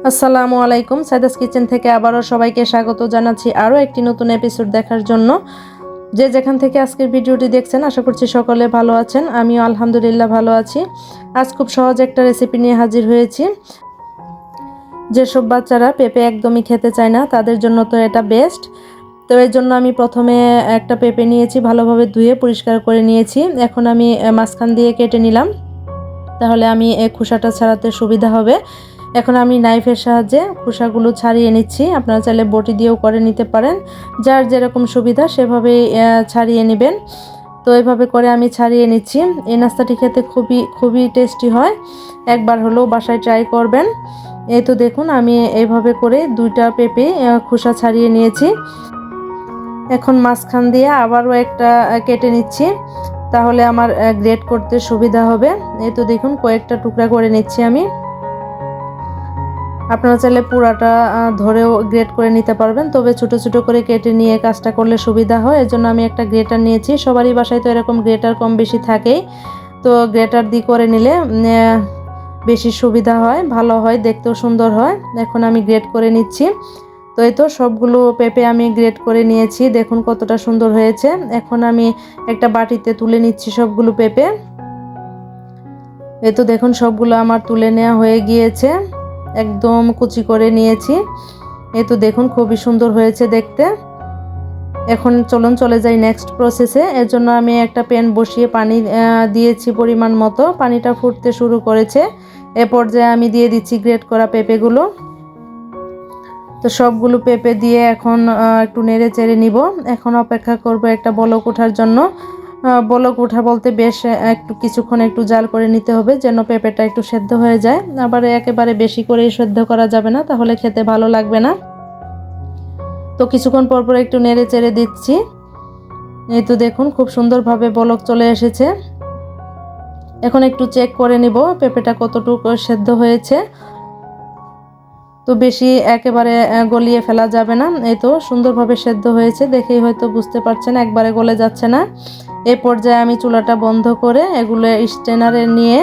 আসসালামু আলাইকুম। সাইদাস কিচেন থেকে আবারও সবাইকে স্বাগত জানাচ্ছি আরও একটি নতুন এপিসোড দেখার জন্য। যে যেখান থেকে আজকের ভিডিওটি দেখছেন আশা করছি সকলে ভালো আছেন। আমিও আলহামদুলিল্লাহ ভালো আছি। আজ খুব সহজ একটা রেসিপি নিয়ে হাজির হয়েছি। যেসব বাচ্চারা পেঁপে একদমই খেতে চায় না তাদের জন্য তো এটা বেস্ট। তো এর জন্য আমি প্রথমে একটা পেঁপে নিয়েছি, ভালোভাবে ধুয়ে পরিষ্কার করে নিয়েছি। এখন আমি মাঝখান দিয়ে কেটে নিলাম, তাহলে আমি খোসাটা ছাড়াতে সুবিধা হবে। এখন আমি নাইফের সাহায্যে খোসাগুলো ছাড়িয়ে নিচ্ছি। আপনারা চাইলে বটি দিয়েও করে নিতে পারেন, যার যেরকম সুবিধা সেভাবেই ছাড়িয়ে নেবেন। তো এইভাবে করে আমি ছাড়িয়ে নিচ্ছি। এই নাস্তাটি খেতে খুবই টেস্টি হয়, একবার হলেও বাসায় ট্রাই করবেন। এই তো দেখুন আমি এইভাবে করে দুইটা পেঁপে খোসা ছাড়িয়ে নিয়েছি। এখন মাঝখান দিয়ে আবারও একটা কেটে নিচ্ছি, তাহলে আমার গ্রেট করতে সুবিধা হবে। এই তো দেখুন কয়েকটা টুকরা করে নিচ্ছি আমি। আপনারা চাইলে পুরাটা ধরেও গ্রেট করে নিতে পারবেন, তবে ছোট ছোট করে কেটে নিয়ে কাজটা করলে সুবিধা হয়। এর জন্য আমি একটা গ্রেটার নিয়েছি। সবারই বাসায় তো এরকম গ্রেটার কম বেশি থাকেই, তো গ্রেটার দিয়ে করে নিলে বেশি সুবিধা হয়, ভালো হয়, দেখতেও সুন্দর হয়। এখন আমি গ্রেট করে নিচ্ছি। তো এই তো সবগুলো পেঁপে আমি গ্রেট করে নিয়েছি, দেখুন কতটা সুন্দর হয়েছে। এখন আমি একটা বাটিতে তুলে নিচ্ছি সবগুলো পেঁপে। এই তো দেখুন সবগুলো আমার তুলে নেওয়া হয়ে গিয়েছে, একদম কুচি করে নিয়েছি। এই তো দেখুন খুবই সুন্দর হয়েছে দেখতে। এখন চলুন চলে যাই নেক্সট প্রসেসে। এর জন্য আমি একটা প্যান বসিয়ে পানি দিয়েছি পরিমাণ মতো। পানিটা ফুটতে শুরু করেছে। এ পর্যায়ে আমি দিয়ে দিচ্ছি গ্রেট করা পেঁপেগুলো। তো সবগুলো পেঁপে দিয়ে এখন একটু নেড়ে চেড়ে নিব। এখন অপেক্ষা করব একটা বলক ওঠার জন্য। বলক ওঠা বলতে বেশ একটু কিছুক্ষণ একটু জাল করে নিতে হবে, যেন পেঁপেটা একটু সেদ্ধ হয়ে যায়। আবার একেবারে বেশি করে সেদ্ধ করা যাবে না, তাহলে খেতে ভালো লাগবে না। তো কিছুক্ষণ পর পর একটু নেড়ে চেড়ে দিচ্ছি। এই তো দেখুন খুব সুন্দরভাবে বলক চলে এসেছে। এখন একটু চেক করে নিব পেঁপেটা কতটুকু সেদ্ধ হয়েছে। তো বেশি একেবারে গলিয়ে ফেলা যাবে না। এই তো সুন্দরভাবে সেদ্ধ হয়েছে, দেখেই হয়তো বুঝতে পারছেন একবারে গলে যাচ্ছে না। এই পর্যায়ে আমি চুলাটা বন্ধ করে এগুলো স্ট্রেনারে নিয়ে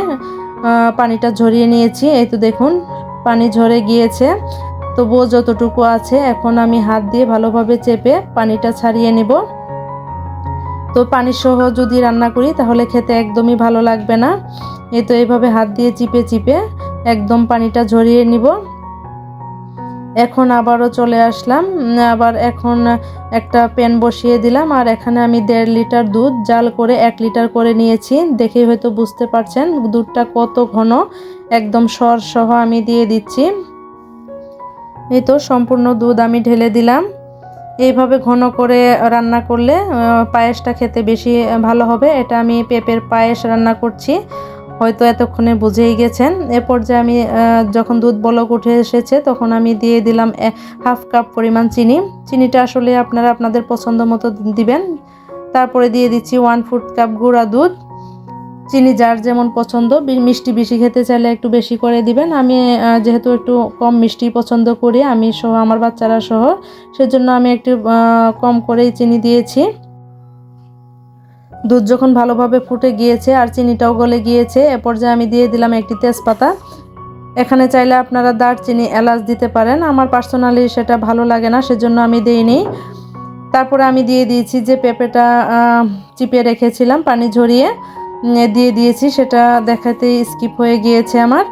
পানিটা ঝরিয়ে নিয়েছি। এই তো দেখুন পানি ঝরে গিয়েছে, তবুও যতটুকু আছে এখন আমি হাত দিয়ে ভালোভাবে চেপে পানিটা ছাড়িয়ে নেব। তো পানি সহ যদি রান্না করি তাহলে খেতে একদমই ভালো লাগবে না। এই তো এইভাবে হাত দিয়ে চিপে চিপে একদম পানিটা ঝরিয়ে নিব। এখন আবারও চলে আসলাম, আবার এখন একটা প্যান বসিয়ে দিলাম। আর এখানে আমি 1.5 লিটার দুধ জাল করে 1 লিটার করে নিয়েছি। দেখেই হয়তো বুঝতে পারছেন দুধটা কত ঘন, একদম সর সহ আমি দিয়ে দিচ্ছি। এই তো সম্পূর্ণ দুধ আমি ঢেলে দিলাম। এইভাবে ঘন করে রান্না করলে পায়েসটা খেতে বেশি ভালো হবে। এটা আমি পেঁপের পায়েস রান্না করছি, হয়তো এতক্ষণে বুঝেই গেছেন। এ পর্যায়ে আমি যখন দুধ বলক উঠে এসেছে তখন আমি দিয়ে দিলাম 1/2 কাপ পরিমাণ চিনি। চিনিটা আসলে আপনারা আপনাদের পছন্দ মতো দিবেন। তারপরে দিয়ে দিচ্ছি 1/4 কাপ গুঁড়া দুধ। চিনি যার যেমন পছন্দ, মিষ্টি বেশি খেতে চাইলে একটু বেশি করে দিবেন। আমি যেহেতু একটু কম মিষ্টি পছন্দ করি, আমি সহ আমার বাচ্চারা সহ, সেজন্য আমি একটু কম করেই চিনি দিয়েছি। দুধ যখন ভালোভাবে ফুটে গিয়েছে আর চিনিটাও গলে গিয়েছে, এ পর্যায়ে আমি দিয়ে দিলাম একটি তেজপাতা। এখানে চাইলে আপনারা দারচিনি, এলাচ দিতে পারেন। আমার পার্সোনালি সেটা ভালো লাগে না, সেজন্য আমি দিইনি। তারপরে আমি দিয়ে দিয়েছি যে পেঁপেটা চিপে রেখেছিলাম পানি ঝরিয়ে, দিয়ে দিয়েছি। সেটা দেখাতেই স্কিপ হয়ে গিয়েছে আমার।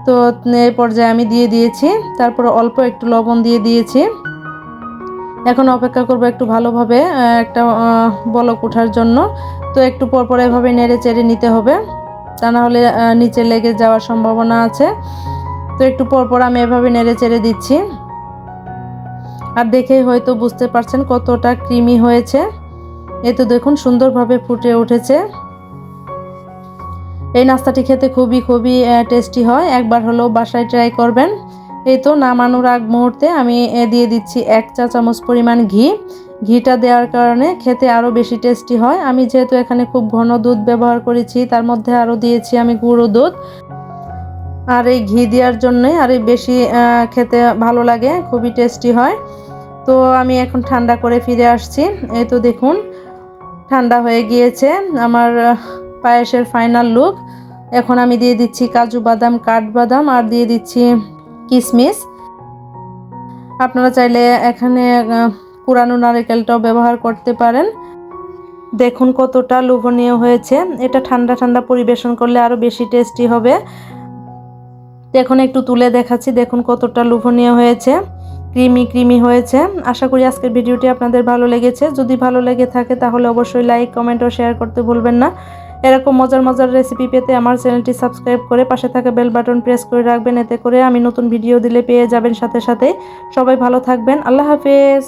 তো এই পর্যায়ে আমি দিয়ে দিয়েছি। তারপরে অল্প একটু লবণ দিয়ে দিয়েছি। এখন অপেক্ষা করব একটু ভালোভাবে একটা বলক ওঠার জন্য। তো একটু পরপর এভাবে নেড়ে চেড়ে নিতে হবে, তা না হলে নিচে লেগে যাওয়ার সম্ভাবনা আছে। তো একটু পরপর আমি এভাবে নেড়ে চেড়ে দিচ্ছি। আর দেখেই হয়তো বুঝতে পারছেন কতটা ক্রিমি হয়েছে। এই তো দেখুন সুন্দরভাবে ফুটে উঠেছে। এই নাস্তাটি খেতে খুবই টেস্টি হয়, একবার হলেও বাসায় ট্রাই করবেন। এই তো নামানোর আগ মুহূর্তে আমি দিয়ে দিচ্ছি 1 চা চামচ পরিমাণ ঘি। ঘিটা দেওয়ার কারণে খেতে আরও বেশি টেস্টি হয়। আমি যেহেতু এখানে খুব ঘন দুধ ব্যবহার করেছি, তার মধ্যে আরও দিয়েছি আমি গুঁড়ো দুধ। আর এই ঘি দেওয়ার জন্যই আরও বেশি খেতে ভালো লাগে, খুবই টেস্টি হয়। তো আমি এখন ঠান্ডা করে ফিরে আসছি। এই তো দেখুন ঠান্ডা হয়ে গিয়েছে আমার পায়েসের ফাইনাল লুক। এখন আমি দিয়ে দিচ্ছি কাজু বাদাম, কাঠবাদাম, আর দিয়ে দিচ্ছি কিশমিশ। আপনারা চাইলে এখানে কুরানো নারকেলটাও ব্যবহার করতে পারেন। দেখুন কতটা লোভনীয় হয়েছে। এটা ঠান্ডা ঠান্ডা পরিবেশন করলে আরও বেশি টেস্টি হবে। এখন একটু তুলে দেখাচ্ছি, দেখুন কতটা লোভনীয় হয়েছে, ক্রিমি ক্রিমি হয়েছে। আশা করি আজকের ভিডিওটি আপনাদের ভালো লেগেছে। যদি ভালো লেগে থাকে তাহলে অবশ্যই লাইক, কমেন্ট ও শেয়ার করতে ভুলবেন না। এরকম মজার মজার রেসিপি পেতে আমার চ্যানেলটি সাবস্ক্রাইব করে পাশে থাকা বেল বাটন প্রেস করে রাখবেন, এতে করে আমি নতুন ভিডিও দিলে পেয়ে যাবেন সাথে সাথে। সবাই ভালো থাকবেন। আল্লাহ হাফেজ।